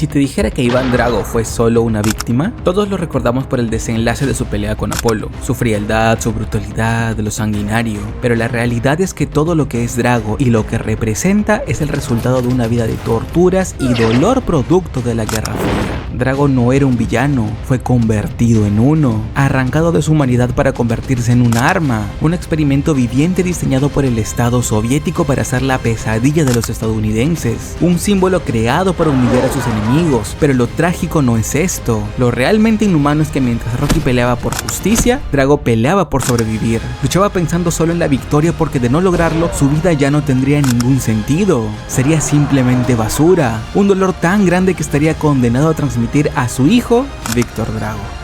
si te dijera que Iván Drago fue solo una víctima? Todos lo recordamos por el desenlace de su pelea con Apolo, su frialdad, su brutalidad, lo sanguinario, pero la realidad es que todo lo que es Drago y lo que representa es el resultado de una vida de torturas y dolor producto de la Guerra Fría. Drago no era un villano, fue convertido en uno, arrancado de su humanidad para convertirse en un arma, un experimento viviente diseñado por el Estado soviético para ser la pesadilla de los estadounidenses, un símbolo creado para humillar a sus enemigos. Pero lo trágico no es esto, lo realmente inhumano es que mientras Rocky peleaba por justicia, Drago peleaba por sobrevivir, luchaba pensando solo en la victoria porque de no lograrlo, su vida ya no tendría ningún sentido, sería simplemente basura, un dolor tan grande que estaría condenado a transmitir a su hijo, Víctor Drago.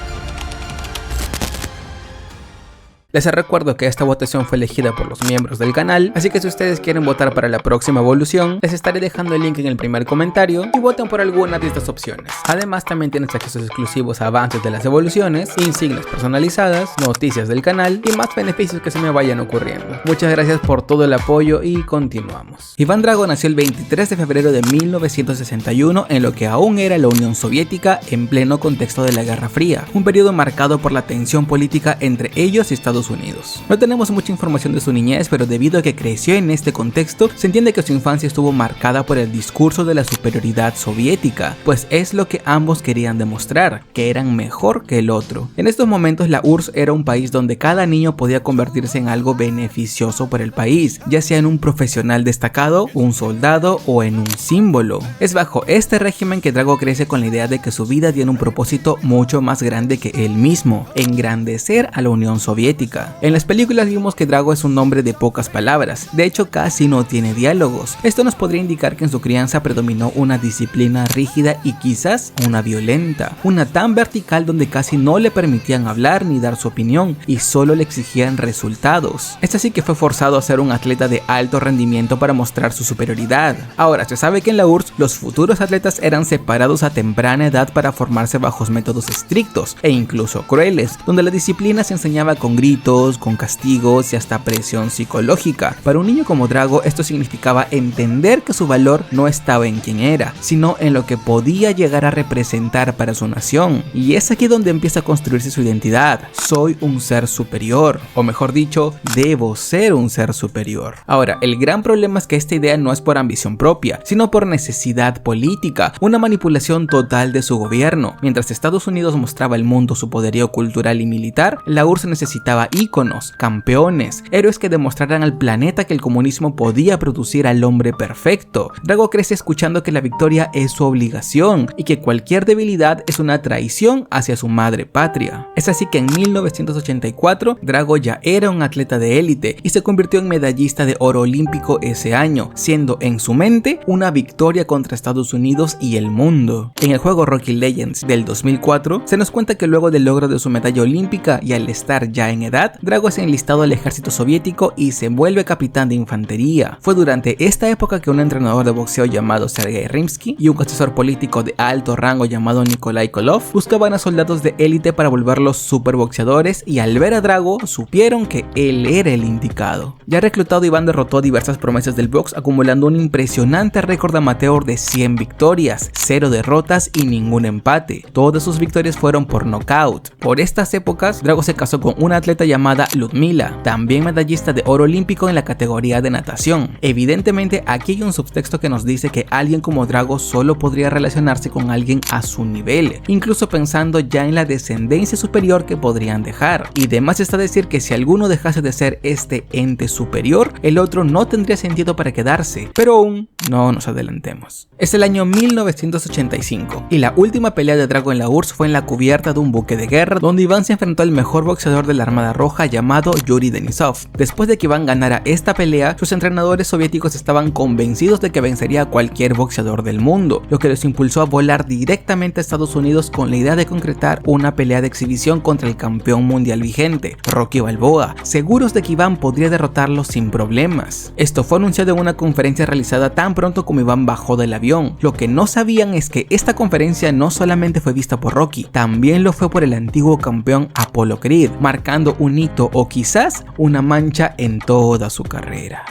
Les recuerdo que esta votación fue elegida por los miembros del canal, así que si ustedes quieren votar para la próxima evolución, les estaré dejando el link en el primer comentario y voten por alguna de estas opciones. Además, también tienes accesos exclusivos a avances de las evoluciones, insignias personalizadas, noticias del canal y más beneficios que se me vayan ocurriendo. Muchas gracias por todo el apoyo y continuamos. Iván Drago nació el 23 de febrero de 1961 en lo que aún era la Unión Soviética en pleno contexto de la Guerra Fría, un periodo marcado por la tensión política entre ellos y Estados Unidos. No tenemos mucha información de su niñez, pero debido a que creció en este contexto, se entiende que su infancia estuvo marcada por el discurso de la superioridad soviética, pues es lo que ambos querían demostrar, que eran mejor que el otro. En estos momentos la URSS era un país donde cada niño podía convertirse en algo beneficioso para el país, ya sea en un profesional destacado, un soldado o en un símbolo. Es bajo este régimen que Drago crece con la idea de que su vida tiene un propósito mucho más grande que él mismo, engrandecer a la Unión Soviética. En las películas vimos que Drago es un hombre de pocas palabras, de hecho casi no tiene diálogos. Esto nos podría indicar que en su crianza predominó una disciplina rígida y quizás una violenta, una tan vertical donde casi no le permitían hablar ni dar su opinión y solo le exigían resultados. Es así que fue forzado a ser un atleta de alto rendimiento para mostrar su superioridad. Ahora se sabe que en la URSS los futuros atletas eran separados a temprana edad para formarse bajo métodos estrictos e incluso crueles, donde la disciplina se enseñaba con gritos, con castigos y hasta presión psicológica. Para un niño como Drago esto significaba entender que su valor no estaba en quién era, sino en lo que podía llegar a representar para su nación. Y es aquí donde empieza a construirse su identidad. Soy un ser superior, o mejor dicho, debo ser un ser superior. Ahora, el gran problema es que esta idea no es por ambición propia, sino por necesidad política, una manipulación total de su gobierno. Mientras Estados Unidos mostraba al mundo su poderío cultural y militar, la URSS necesitaba íconos, campeones, héroes que demostraran al planeta que el comunismo podía producir al hombre perfecto. Drago crece escuchando que la victoria es su obligación y que cualquier debilidad es una traición hacia su madre patria. Es así que en 1984 Drago ya era un atleta de élite y se convirtió en medallista de oro olímpico ese año, siendo en su mente una victoria contra Estados Unidos y el mundo. En el juego Rocky Legends del 2004 se nos cuenta que luego del logro de su medalla olímpica y al estar ya en edad, Drago es enlistado al ejército soviético y se vuelve capitán de infantería. Fue durante esta época que un entrenador de boxeo llamado Sergei Rimsky y un asesor político de alto rango llamado Nikolai Kolov buscaban a soldados de élite para volverlos superboxeadores, y al ver a Drago supieron que él era el indicado. Ya reclutado, Iván derrotó diversas promesas del box, acumulando un impresionante récord amateur de 100 victorias, 0 derrotas y ningún empate. Todas sus victorias fueron por nocaut. Por estas épocas, Drago se casó con una atleta llamada Ludmila, también medallista de oro olímpico en la categoría de natación. Evidentemente aquí hay un subtexto que nos dice que alguien como Drago solo podría relacionarse con alguien a su nivel, incluso pensando ya en la descendencia superior que podrían dejar. Y de más está decir que si alguno dejase de ser este ente superior, el otro no tendría sentido para quedarse, pero aún no nos adelantemos. Es el año 1985 y la última pelea de Drago en la URSS fue en la cubierta de un buque de guerra, donde Iván se enfrentó al mejor boxeador de la Armada Roja llamado Yuri Denisov. Después de que Iván ganara esta pelea, sus entrenadores soviéticos estaban convencidos de que vencería a cualquier boxeador del mundo, lo que los impulsó a volar directamente a Estados Unidos con la idea de concretar una pelea de exhibición contra el campeón mundial vigente, Rocky Balboa, seguros de que Iván podría derrotarlo sin problemas. Esto fue anunciado en una conferencia realizada tan pronto como Iván bajó del avión. Lo que no sabían es que esta conferencia no solamente fue vista por Rocky, también lo fue por el antiguo campeón Apollo Creed, marcando un hito o quizás una mancha en toda su carrera.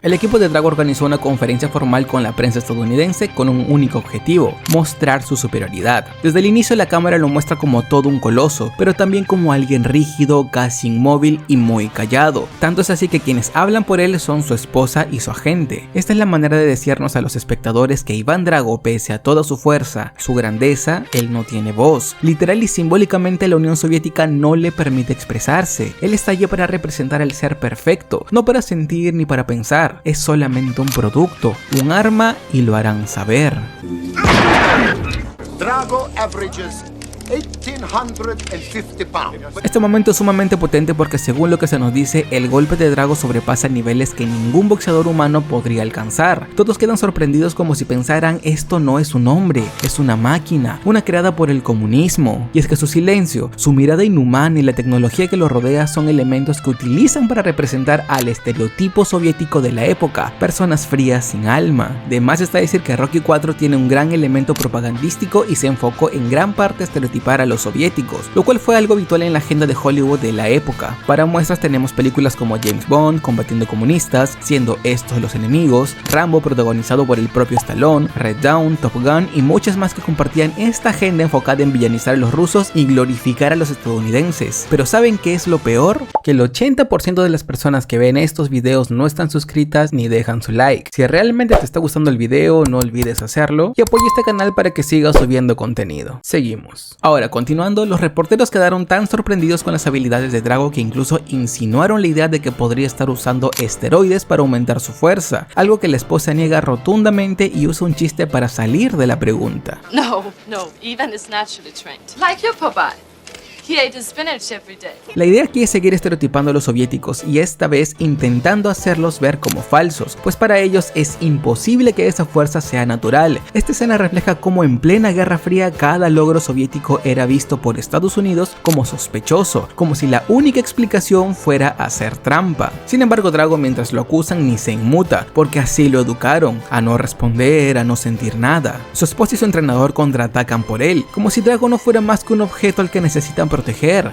El equipo de Drago organizó una conferencia formal con la prensa estadounidense con un único objetivo: mostrar su superioridad. Desde el inicio la cámara lo muestra como todo un coloso, pero también como alguien rígido, casi inmóvil y muy callado. Tanto es así que quienes hablan por él son su esposa y su agente. Esta es la manera de decirnos a los espectadores que Iván Drago, pese a toda su fuerza, su grandeza, él no tiene voz. Literal y simbólicamente la Unión Soviética no le permite expresarse. Él está allí para representar al ser perfecto, no para sentir ni para pensar. Es solamente un producto, un arma, y lo harán saber. Drago averages 1,850 pounds. Este momento es sumamente potente porque, según lo que se nos dice, el golpe de Drago sobrepasa niveles que ningún boxeador humano podría alcanzar. Todos quedan sorprendidos como si pensaran: esto no es un hombre, es una máquina, una creada por el comunismo. Y es que su silencio, su mirada inhumana y la tecnología que lo rodea son elementos que utilizan para representar al estereotipo soviético de la época: personas frías sin alma. De más está decir que Rocky IV tiene un gran elemento propagandístico y se enfocó en gran parte a estereotipar a los soviéticos, lo cual fue algo habitual en la agenda de Hollywood de la época. Para muestras tenemos películas como James Bond combatiendo comunistas, siendo estos los enemigos, Rambo protagonizado por el propio Stallone, Red Dawn, Top Gun y muchas más que compartían esta agenda enfocada en villanizar a los rusos y glorificar a los estadounidenses. Pero ¿saben qué es lo peor? Que el 80% de las personas que ven estos videos no están suscritas ni dejan su like. Si realmente te está gustando el video, no olvides hacerlo y apoya este canal para que siga subiendo contenido. Seguimos. Ahora, continuando, los reporteros quedaron tan sorprendidos con las habilidades de Drago que incluso insinuaron la idea de que podría estar usando esteroides para aumentar su fuerza, algo que la esposa niega rotundamente y usa un chiste para salir de la pregunta. No, Ivan is naturally trained. Like your Popeye. He ate his spinach every day. La idea aquí es seguir estereotipando a los soviéticos y esta vez intentando hacerlos ver como falsos, pues para ellos es imposible que esa fuerza sea natural. Esta escena refleja cómo en plena Guerra Fría cada logro soviético era visto por Estados Unidos como sospechoso, como si la única explicación fuera hacer trampa. Sin embargo, Drago, mientras lo acusan, ni se inmuta, porque así lo educaron, a no responder, a no sentir nada. Su esposa y su entrenador contraatacan por él, como si Drago no fuera más que un objeto al que necesitan proteger.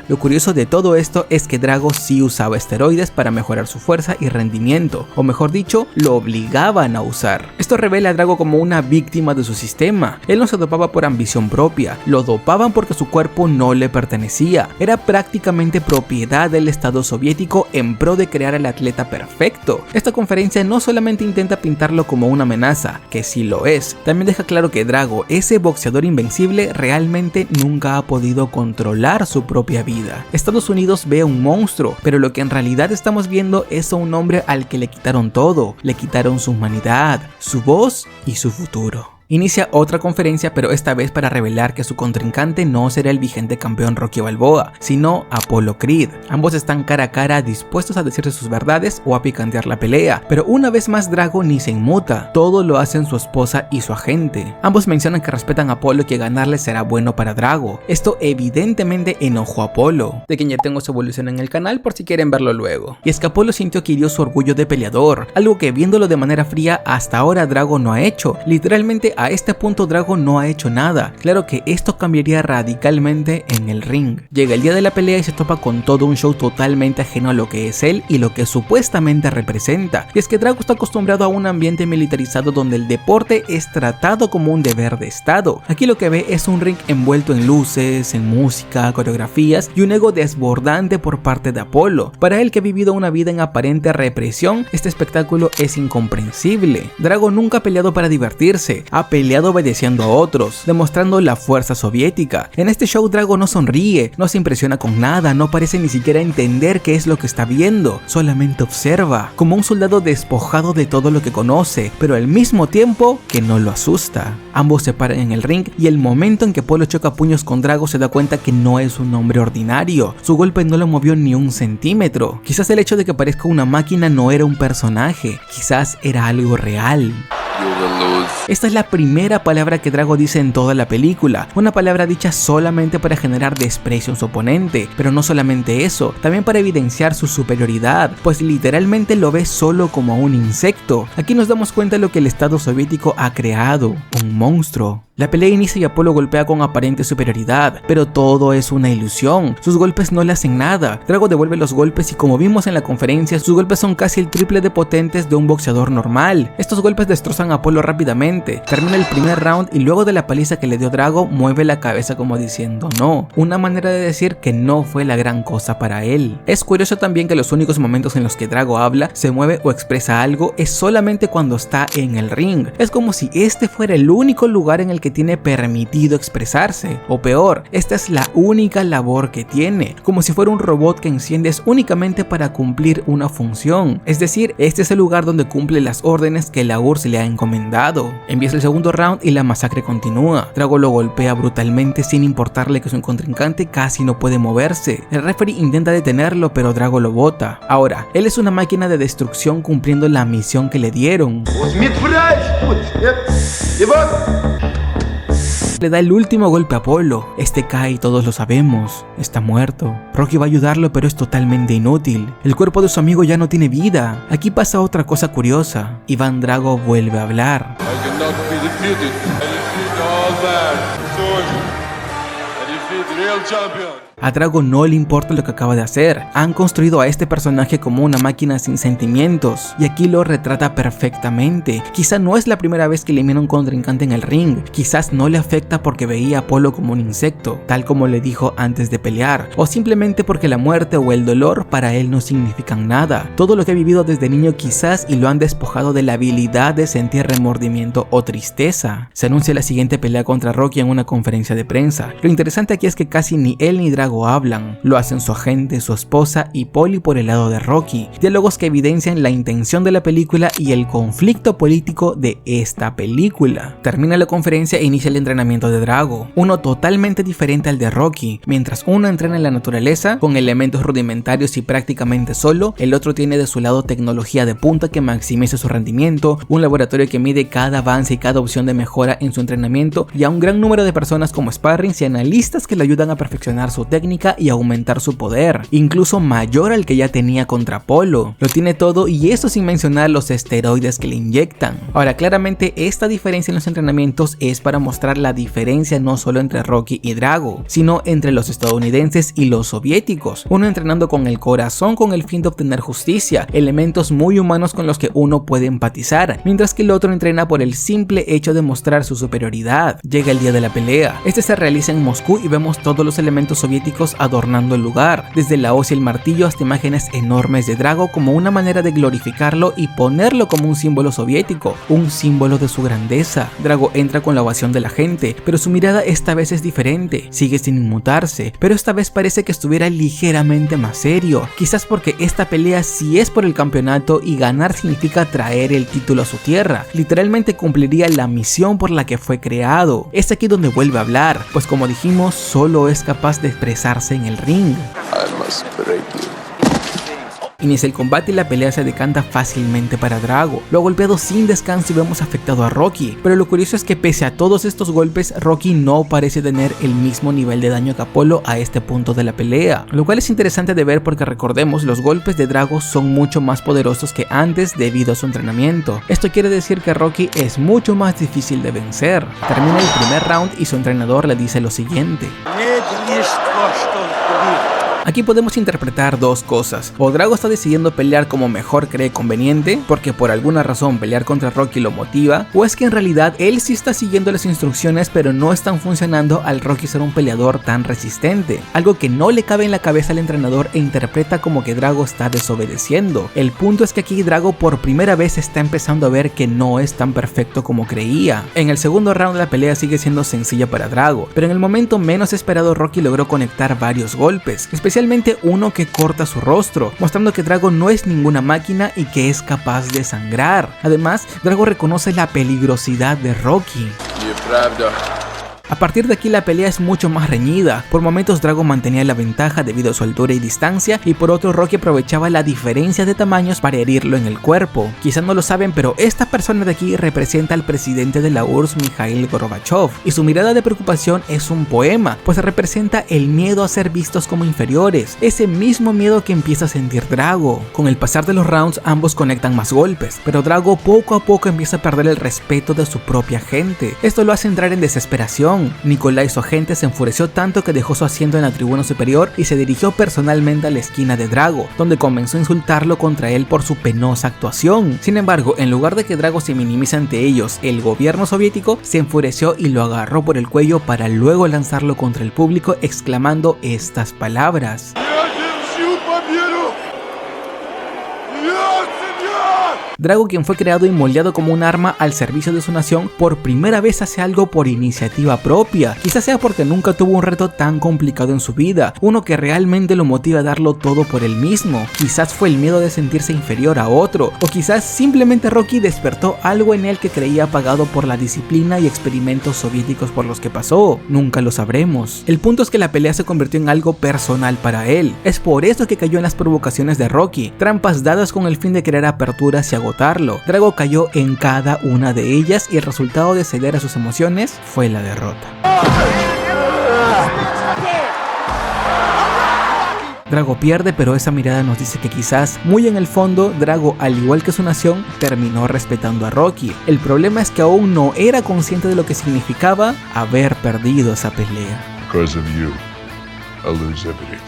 Lo curioso de todo esto es que Drago sí usaba esteroides para mejorar su fuerza y rendimiento, o mejor dicho, lo obligaban a usar. Esto revela a Drago como una víctima de su sistema. Él no se dopaba por ambición propia, lo dopaban porque su cuerpo no le pertenecía. Era prácticamente propiedad del Estado soviético en pro de crear al atleta perfecto. Esta conferencia no solamente intenta pintarlo como una amenaza, que sí lo es, también deja claro que Drago, ese boxeador invencible, realmente nunca ha podido controlar su propia vida. Estados Unidos ve a un monstruo, pero lo que en realidad estamos viendo es a un hombre al que le quitaron todo, le quitaron su humanidad, su voz y su futuro. Inicia otra conferencia, pero esta vez para revelar que su contrincante no será el vigente campeón Rocky Balboa, sino Apollo Creed. Ambos están cara a cara, dispuestos a decirse sus verdades o a picantear la pelea, pero una vez más Drago ni se inmuta, todo lo hacen su esposa y su agente. Ambos mencionan que respetan a Apollo y que ganarle será bueno para Drago. Esto evidentemente enojó a Apollo, de quien ya tengo su evolución en el canal por si quieren verlo luego. Y es que Apollo sintió que hirió su orgullo de peleador, algo que viéndolo de manera fría hasta ahora Drago no ha hecho. Literalmente a este punto Drago no ha hecho nada. Claro que esto cambiaría radicalmente en el ring. Llega el día de la pelea y se topa con todo un show totalmente ajeno a lo que es él y lo que supuestamente representa. Y es que Drago está acostumbrado a un ambiente militarizado donde el deporte es tratado como un deber de estado. Aquí lo que ve es un ring envuelto en luces, en música, coreografías y un ego desbordante por parte de Apollo. Para él, que ha vivido una vida en aparente represión, este espectáculo es incomprensible. Drago nunca ha peleado para divertirse, ha peleado obedeciendo a otros, demostrando la fuerza soviética. En este show Drago no sonríe, no se impresiona con nada, no parece ni siquiera entender qué es lo que está viendo, solamente observa, como un soldado despojado de todo lo que conoce, pero al mismo tiempo que no lo asusta. Ambos se paran en el ring y el momento en que Apollo choca puños con Drago se da cuenta que no es un hombre ordinario, su golpe no lo movió ni un centímetro. Quizás el hecho de que parezca una máquina no era un personaje, quizás era algo real. Esta es la primera palabra que Drago dice en toda la película, una palabra dicha solamente para generar desprecio en su oponente, pero no solamente eso, también para evidenciar su superioridad, pues literalmente lo ve solo como un insecto. Aquí nos damos cuenta de lo que el Estado soviético ha creado, un monstruo. La pelea inicia y Apolo golpea con aparente superioridad, pero todo es una ilusión, sus golpes no le hacen nada. Drago devuelve los golpes y como vimos en la conferencia, sus golpes son casi el triple de potentes de un boxeador normal. Estos golpes destrozan a Apolo rápidamente, termina el primer round y luego de la paliza que le dio Drago, mueve la cabeza como diciendo no, una manera de decir que no fue la gran cosa para él. Es curioso también que los únicos momentos en los que Drago habla, se mueve o expresa algo es solamente cuando está en el ring. Es como si este fuera el único lugar en el que tiene permitido expresarse, o peor, esta es la única labor que tiene, como si fuera un robot que enciendes únicamente para cumplir una función, es decir, este es el lugar donde cumple las órdenes que la URSS le ha encomendado. Empieza el segundo round y la masacre continúa. Drago lo golpea brutalmente sin importarle que su contrincante casi no puede moverse. El referee intenta detenerlo, pero Drago lo bota. Ahora, él es una máquina de destrucción cumpliendo la misión que le dieron. Le da el último golpe a Apolo, este cae y todos lo sabemos, está muerto. Rocky va a ayudarlo pero es totalmente inútil, el cuerpo de su amigo ya no tiene vida. Aquí pasa otra cosa curiosa, Iván Drago vuelve a hablar. A Drago no le importa lo que acaba de hacer, han construido a este personaje como una máquina sin sentimientos, y aquí lo retrata perfectamente. Quizá no es la primera vez que elimina a un contrincante en el ring, quizás no le afecta porque veía a Apolo como un insecto, tal como le dijo antes de pelear, o simplemente porque la muerte o el dolor para él no significan nada. Todo lo que ha vivido desde niño quizás y lo han despojado de la habilidad de sentir remordimiento o tristeza. Se anuncia la siguiente pelea contra Rocky en una conferencia de prensa. Lo interesante aquí es que casi ni él ni Drago hablan, lo hacen su agente, su esposa y Polly por el lado de Rocky, diálogos que evidencian la intención de la película y el conflicto político de esta película. Termina la conferencia e inicia el entrenamiento de Drago, uno totalmente diferente al de Rocky. Mientras uno entrena en la naturaleza, con elementos rudimentarios y prácticamente solo, el otro tiene de su lado tecnología de punta que maximiza su rendimiento, un laboratorio que mide cada avance y cada opción de mejora en su entrenamiento y a un gran número de personas como sparrings y analistas que le ayudan a perfeccionar su técnica y aumentar su poder, incluso mayor al que ya tenía contra Apolo. Lo tiene todo y eso sin mencionar los esteroides que le inyectan. Ahora, claramente esta diferencia en los entrenamientos es para mostrar la diferencia no solo entre Rocky y Drago, sino entre los estadounidenses y los soviéticos, uno entrenando con el corazón con el fin de obtener justicia, elementos muy humanos con los que uno puede empatizar, mientras que el otro entrena por el simple hecho de mostrar su superioridad. Llega el día de la pelea, este se realiza en Moscú y vemos todos los elementos soviéticos adornando el lugar, desde la hoz y el martillo hasta imágenes enormes de Drago como una manera de glorificarlo y ponerlo como un símbolo soviético, un símbolo de su grandeza. Drago entra con la ovación de la gente, pero su mirada esta vez es diferente, sigue sin inmutarse, pero esta vez parece que estuviera ligeramente más serio, quizás porque esta pelea sí es por el campeonato y ganar significa traer el título a su tierra, literalmente cumpliría la misión por la que fue creado. Es aquí donde vuelve a hablar, pues como dijimos, solo es capaz de expresarse en el ring. Inicia el combate y la pelea se decanta fácilmente para Drago. Lo ha golpeado sin descanso y vemos afectado a Rocky, pero lo curioso es que pese a todos estos golpes, Rocky no parece tener el mismo nivel de daño que Apolo a este punto de la pelea, lo cual es interesante de ver porque recordemos, los golpes de Drago son mucho más poderosos que antes debido a su entrenamiento. Esto quiere decir que Rocky es mucho más difícil de vencer. Termina el primer round y su entrenador le dice lo siguiente. Aquí podemos interpretar dos cosas: o Drago está decidiendo pelear como mejor cree conveniente, porque por alguna razón pelear contra Rocky lo motiva, o es que en realidad él sí está siguiendo las instrucciones pero no están funcionando al Rocky ser un peleador tan resistente, algo que no le cabe en la cabeza al entrenador e interpreta como que Drago está desobedeciendo. El punto es que aquí Drago por primera vez está empezando a ver que no es tan perfecto como creía. En el segundo round la pelea sigue siendo sencilla para Drago, pero en el momento menos esperado Rocky logró conectar varios golpes, especialmente uno que corta su rostro, mostrando que Drago no es ninguna máquina y que es capaz de sangrar. Además, Drago reconoce la peligrosidad de Rocky. A partir de aquí la pelea es mucho más reñida. Por momentos Drago mantenía la ventaja debido a su altura y distancia, y por otro Rocky aprovechaba la diferencia de tamaños para herirlo en el cuerpo. Quizás no lo saben, pero esta persona de aquí representa al presidente de la URSS, Mikhail Gorbachev, y su mirada de preocupación es un poema, pues representa el miedo a ser vistos como inferiores, ese mismo miedo que empieza a sentir Drago. Con el pasar de los rounds ambos conectan más golpes, pero Drago poco a poco empieza a perder el respeto de su propia gente. Esto lo hace entrar en desesperación. Nikolai, su agente, se enfureció tanto que dejó su asiento en la tribuna superior y se dirigió personalmente a la esquina de Drago, donde comenzó a insultarlo contra él por su penosa actuación. Sin embargo, en lugar de que Drago se minimice ante ellos, el gobierno soviético se enfureció y lo agarró por el cuello para luego lanzarlo contra el público exclamando estas palabras: Drago, quien fue creado y moldeado como un arma al servicio de su nación, por primera vez hace algo por iniciativa propia. Quizás sea porque nunca tuvo un reto tan complicado en su vida, uno que realmente lo motiva a darlo todo por él mismo. Quizás fue el miedo de sentirse inferior a otro, o quizás simplemente Rocky despertó algo en él que creía apagado por la disciplina y experimentos soviéticos por los que pasó. Nunca lo sabremos. El punto es que la pelea se convirtió en algo personal para él. Es por eso que cayó en las provocaciones de Rocky, trampas dadas con el fin de crear aperturas y agotarlo. Drago cayó en cada una de ellas y el resultado de ceder a sus emociones fue la derrota. Drago pierde, pero esa mirada nos dice que quizás, muy en el fondo, Drago, al igual que su nación, terminó respetando a Rocky. El problema es que aún no era consciente de lo que significaba haber perdido esa pelea. Because of you, I lose everything.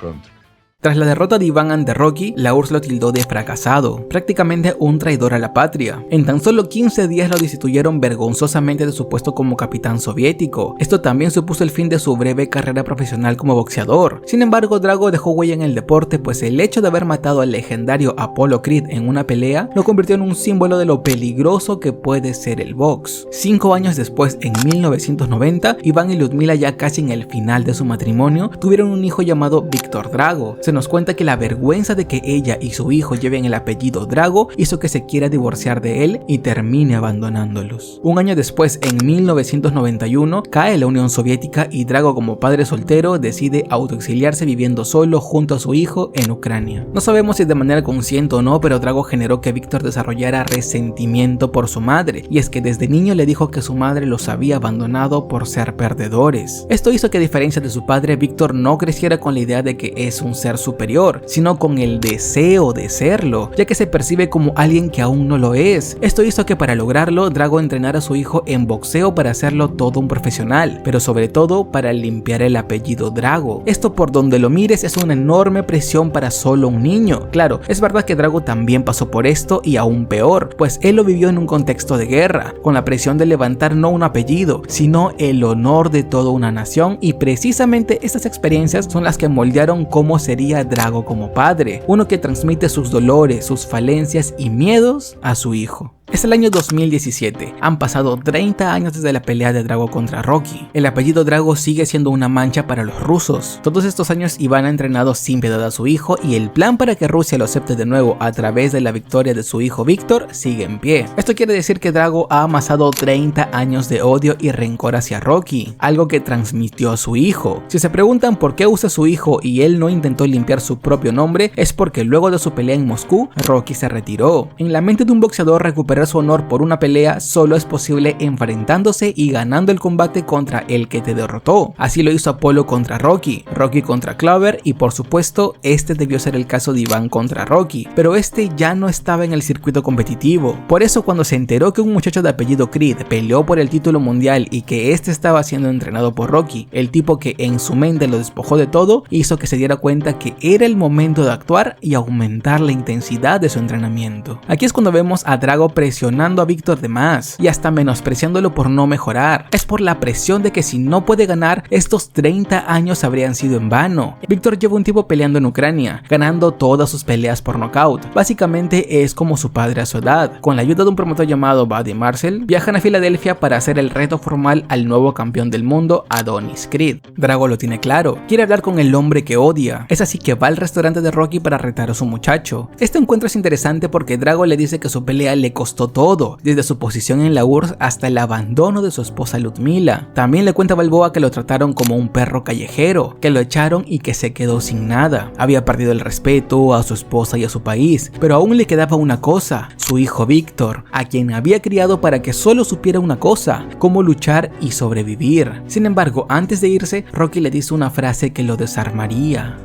Country. Tras la derrota de Iván ante Rocky, la URSS lo tildó de fracasado, prácticamente un traidor a la patria. En tan solo 15 días lo destituyeron vergonzosamente de su puesto como capitán soviético. Esto también supuso el fin de su breve carrera profesional como boxeador. Sin embargo, Drago dejó huella en el deporte, pues el hecho de haber matado al legendario Apollo Creed en una pelea lo convirtió en un símbolo de lo peligroso que puede ser el box. 5 años después, en 1990, Iván y Lyudmila, ya casi en el final de su matrimonio, tuvieron un hijo llamado Víctor Drago. Se nos cuenta que la vergüenza de que ella y su hijo lleven el apellido Drago hizo que se quiera divorciar de él y termine abandonándolos. Un año después, en 1991, cae la Unión Soviética y Drago, como padre soltero, decide autoexiliarse viviendo solo junto a su hijo en Ucrania. No sabemos si de manera consciente o no, pero Drago generó que Víctor desarrollara resentimiento por su madre, y es que desde niño le dijo que su madre los había abandonado por ser perdedores. Esto hizo que, a diferencia de su padre, Víctor no creciera con la idea de que es un ser superior, sino con el deseo de serlo, ya que se percibe como alguien que aún no lo es. Esto hizo que, para lograrlo, Drago entrenara a su hijo en boxeo para hacerlo todo un profesional, pero sobre todo para limpiar el apellido Drago. Esto, por donde lo mires, es una enorme presión para solo un niño. Claro, es verdad que Drago también pasó por esto y aún peor, pues él lo vivió en un contexto de guerra, con la presión de levantar no un apellido, sino el honor de toda una nación, y precisamente estas experiencias son las que moldearon cómo sería Drago como padre, uno que transmite sus dolores, sus falencias y miedos a su hijo. Es el año 2017, han pasado 30 años desde la pelea de Drago contra Rocky. El apellido Drago sigue siendo una mancha para los rusos. Todos estos años Iván ha entrenado sin piedad a su hijo, y el plan para que Rusia lo acepte de nuevo a través de la victoria de su hijo Víctor sigue en pie. Esto quiere decir que Drago ha amasado 30 años de odio y rencor hacia Rocky, algo que transmitió a su hijo. Si se preguntan por qué usa a su hijo y él no intentó limpiar su propio nombre, es porque luego de su pelea en Moscú, Rocky se retiró. En la mente de un boxeador, recuperar su honor por una pelea solo es posible enfrentándose y ganando el combate contra el que te derrotó. Así lo hizo Apollo contra Rocky, Rocky contra Clover, y por supuesto este debió ser el caso de Iván contra Rocky, pero este ya no estaba en el circuito competitivo. Por eso, cuando se enteró que un muchacho de apellido Creed peleó por el título mundial y que este estaba siendo entrenado por Rocky, el tipo que en su mente lo despojó de todo, hizo que se diera cuenta que era el momento de actuar y aumentar la intensidad de su entrenamiento. Aquí es cuando vemos a Drago presionando a Víctor de más y hasta menospreciándolo por no mejorar. Es por la presión de que si no puede ganar, estos 30 años habrían sido en vano. Víctor lleva un tiempo peleando en Ucrania, ganando todas sus peleas por nocaut. Básicamente es como su padre a su edad. Con la ayuda de un promotor llamado Buddy Marcel, viajan a Filadelfia para hacer el reto formal al nuevo campeón del mundo, Adonis Creed. Drago lo tiene claro, quiere hablar con el hombre que odia. Es así que va al restaurante de Rocky para retar a su muchacho. Este encuentro es interesante porque Drago le dice que su pelea le costó contó todo, desde su posición en la URSS hasta el abandono de su esposa Ludmila. También le cuenta a Balboa que lo trataron como un perro callejero, que lo echaron y que se quedó sin nada. Había perdido el respeto a su esposa y a su país, pero aún le quedaba una cosa, su hijo Víctor, a quien había criado para que solo supiera una cosa, cómo luchar y sobrevivir. Sin embargo, antes de irse, Rocky le dice una frase que lo desarmaría.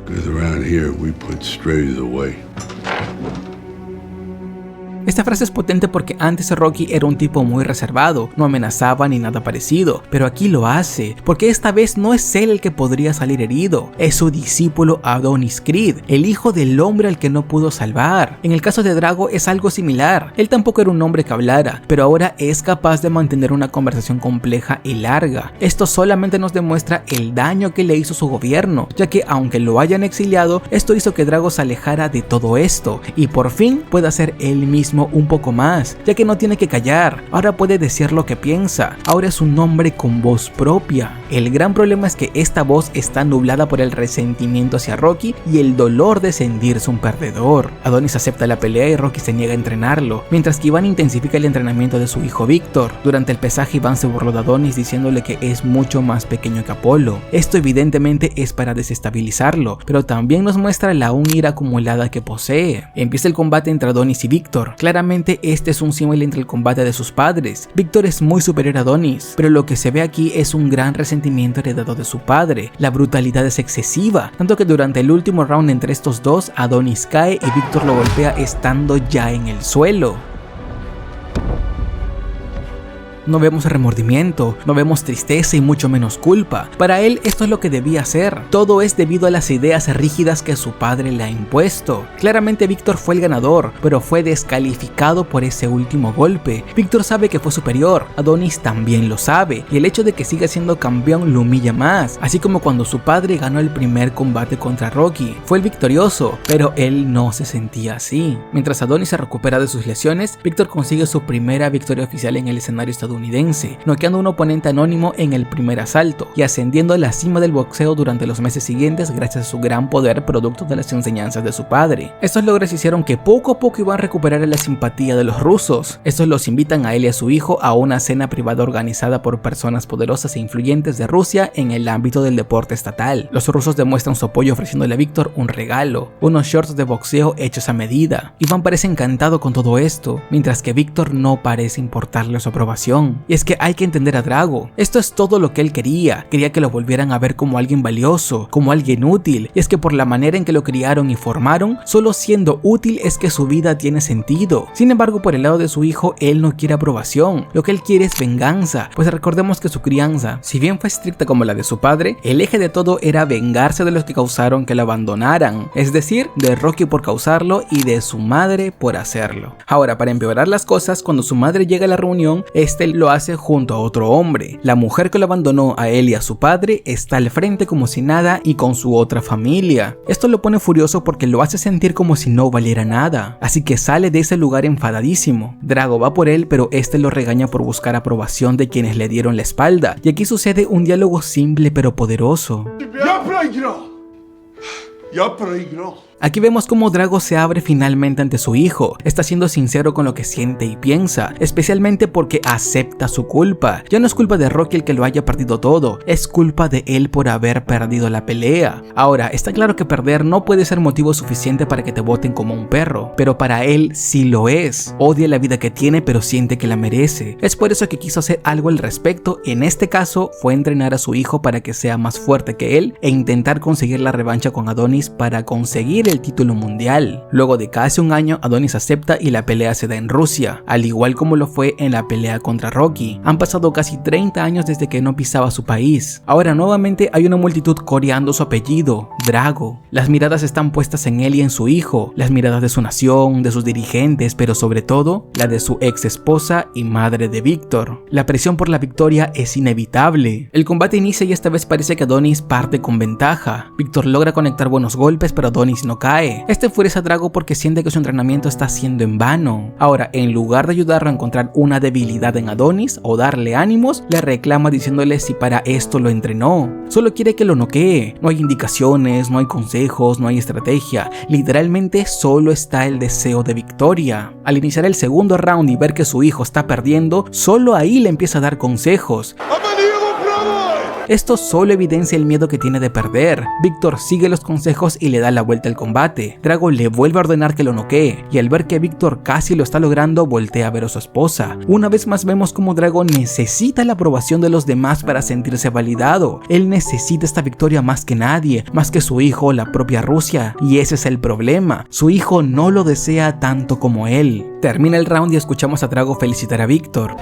Esta frase es potente porque antes Rocky era un tipo muy reservado, no amenazaba ni nada parecido, pero aquí lo hace, porque esta vez no es él el que podría salir herido, es su discípulo Adonis Creed, el hijo del hombre al que no pudo salvar. En el caso de Drago es algo similar, él tampoco era un hombre que hablara, pero ahora es capaz de mantener una conversación compleja y larga. Esto solamente nos demuestra el daño que le hizo su gobierno, ya que aunque lo hayan exiliado, esto hizo que Drago se alejara de todo esto, y por fin pueda ser él mismo un poco más, ya que no tiene que callar, ahora puede decir lo que piensa, ahora es un hombre con voz propia. El gran problema es que esta voz está nublada por el resentimiento hacia Rocky y el dolor de sentirse un perdedor. Adonis acepta la pelea y Rocky se niega a entrenarlo, mientras que Iván intensifica el entrenamiento de su hijo Víctor. Durante el pesaje Iván se burló de Adonis diciéndole que es mucho más pequeño que Apolo. Esto evidentemente es para desestabilizarlo, pero también nos muestra la ira acumulada que posee. Empieza el combate entre Adonis y Víctor. Claramente este es un símil entre el combate de sus padres. Víctor es muy superior a Adonis, pero lo que se ve aquí es un gran resentimiento heredado de su padre. La brutalidad es excesiva, tanto que durante el último round entre estos dos, Adonis cae y Víctor lo golpea estando ya en el suelo. No vemos remordimiento, no vemos tristeza y mucho menos culpa. Para él esto es lo que debía hacer. Todo es debido a las ideas rígidas que su padre le ha impuesto. Claramente Víctor fue el ganador, pero fue descalificado por ese último golpe. Víctor sabe que fue superior, Adonis también lo sabe, y el hecho de que siga siendo campeón lo humilla más, así como cuando su padre ganó el primer combate contra Rocky. Fue el victorioso, pero él no se sentía así. Mientras Adonis se recupera de sus lesiones, Víctor consigue su primera victoria oficial en el escenario estadounidense, noqueando a un oponente anónimo en el primer asalto y ascendiendo a la cima del boxeo durante los meses siguientes gracias a su gran poder producto de las enseñanzas de su padre. Estos logros hicieron que poco a poco Iván recuperara la simpatía de los rusos. Estos los invitan a él y a su hijo a una cena privada organizada por personas poderosas e influyentes de Rusia en el ámbito del deporte estatal. Los rusos demuestran su apoyo ofreciéndole a Víctor un regalo, unos shorts de boxeo hechos a medida. Iván parece encantado con todo esto, mientras que Víctor no parece importarle su aprobación. Y es que hay que entender a Drago, esto es todo lo que él quería que lo volvieran a ver como alguien valioso, como alguien útil, y es que por la manera en que lo criaron y formaron, solo siendo útil es que su vida tiene sentido. Sin embargo, por el lado de su hijo, él no quiere aprobación, lo que él quiere es venganza, pues recordemos que su crianza, si bien fue estricta como la de su padre, el eje de todo era vengarse de los que causaron que lo abandonaran, es decir, de Rocky por causarlo y de su madre por hacerlo. Ahora, para empeorar las cosas, cuando su madre llega a la reunión, lo hace junto a otro hombre. La mujer que lo abandonó a él y a su padre está al frente como si nada y con su otra familia. Esto lo pone furioso porque lo hace sentir como si no valiera nada, así que sale de ese lugar enfadadísimo. Drago va por él, pero este lo regaña por buscar aprobación de quienes le dieron la espalda, y aquí sucede un diálogo simple pero poderoso. Aquí vemos cómo Drago se abre finalmente ante su hijo, está siendo sincero con lo que siente y piensa, especialmente porque acepta su culpa. Ya no es culpa de Rocky el que lo haya perdido todo, es culpa de él por haber perdido la pelea. Ahora, está claro que perder no puede ser motivo suficiente para que te voten como un perro, pero para él sí lo es. Odia la vida que tiene pero siente que la merece. Es por eso que quiso hacer algo al respecto, en este caso fue entrenar a su hijo para que sea más fuerte que él e intentar conseguir la revancha con Adonis para conseguir el título mundial. Luego de casi un año, Adonis acepta y la pelea se da en Rusia, al igual como lo fue en la pelea contra Rocky. Han pasado casi 30 años desde que no pisaba su país. Ahora nuevamente hay una multitud coreando su apellido, Drago. Las miradas están puestas en él y en su hijo, las miradas de su nación, de sus dirigentes, pero sobre todo la de su ex esposa y madre de Víctor. La presión por la victoria es inevitable. El combate inicia y esta vez parece que Adonis parte con ventaja. Víctor logra conectar buenos golpes, pero Adonis no no cae. Este enfurece a Drago porque siente que su entrenamiento está siendo en vano. Ahora, en lugar de ayudarlo a encontrar una debilidad en Adonis o darle ánimos, le reclama diciéndole si para esto lo entrenó. Solo quiere que lo noquee. No hay indicaciones, no hay consejos, no hay estrategia. Literalmente solo está el deseo de victoria. Al iniciar el segundo round y ver que su hijo está perdiendo, solo ahí le empieza a dar consejos. Esto solo evidencia el miedo que tiene de perder. Víctor sigue los consejos y le da la vuelta al combate. Drago le vuelve a ordenar que lo noquee, y al ver que Víctor casi lo está logrando, voltea a ver a su esposa. Una vez más vemos como Drago necesita la aprobación de los demás para sentirse validado. Él necesita esta victoria más que nadie, más que su hijo o la propia Rusia, y ese es el problema. Su hijo no lo desea tanto como él. Termina el round y escuchamos a Drago felicitar a Víctor.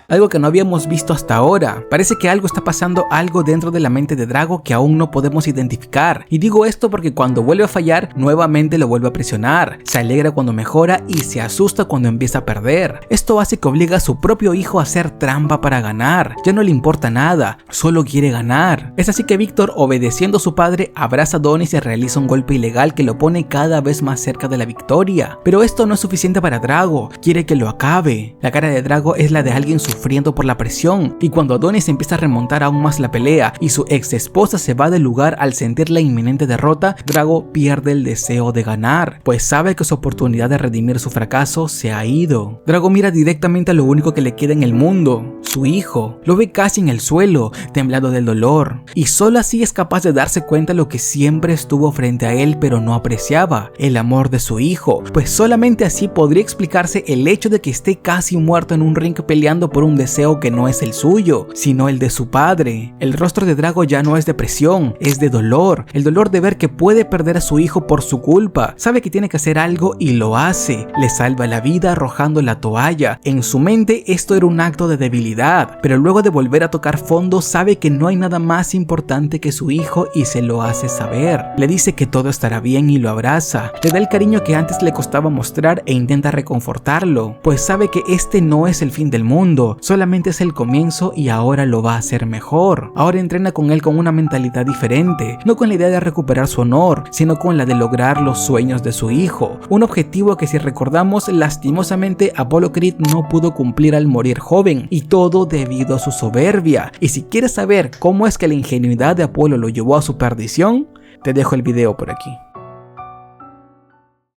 Algo que no habíamos visto hasta ahora. Parece que algo está pasando, algo dentro de la mente de Drago que aún no podemos identificar. Y digo esto porque cuando vuelve a fallar, nuevamente lo vuelve a presionar. Se alegra cuando mejora y se asusta cuando empieza a perder. Esto hace que obliga a su propio hijo a hacer trampa para ganar. Ya no le importa nada, solo quiere ganar. Es así que Víctor, obedeciendo a su padre, abraza a Adonis y realiza un golpe ilegal que lo pone cada vez más cerca de la victoria. Pero esto no es suficiente para Drago, quiere que lo acabe. La cara de Drago es la de alguien sufriendo por la presión, y cuando Adonis empieza a remontar aún más la pelea y su ex esposa se va del lugar al sentir la inminente derrota, Drago pierde el deseo de ganar, pues sabe que su oportunidad de redimir su fracaso se ha ido. Drago mira directamente a lo único que le queda en el mundo, su hijo. Lo ve casi en el suelo, temblando del dolor, y solo así es capaz de darse cuenta de lo que siempre estuvo frente a él pero no apreciaba, el amor de su hijo, pues solamente así podría explicarse el hecho de que esté casi muerto en un ring peleando por un deseo que no es el suyo, sino el de su padre. El rostro de Drago ya no es de presión, es de dolor, el dolor de ver que puede perder a su hijo por su culpa. Sabe que tiene que hacer algo y lo hace, le salva la vida arrojando la toalla. En su mente esto era un acto de debilidad, pero luego de volver a tocar fondo sabe que no hay nada más importante que su hijo y se lo hace saber. Le dice que todo estará bien y lo abraza, le da el cariño que antes le costaba mostrar e intenta reconfortarlo, pues sabe que este no es el fin del mundo, solamente es el comienzo y ahora lo va a hacer mejor. Ahora entrena con él con una mentalidad diferente, no con la idea de recuperar su honor, sino con la de lograr los sueños de su hijo, un objetivo que, si recordamos, lastimosamente Apollo Creed no pudo cumplir al morir joven, y todo debido a su soberbia. Y si quieres saber cómo es que la ingenuidad de Apolo lo llevó a su perdición, te dejo el video por aquí.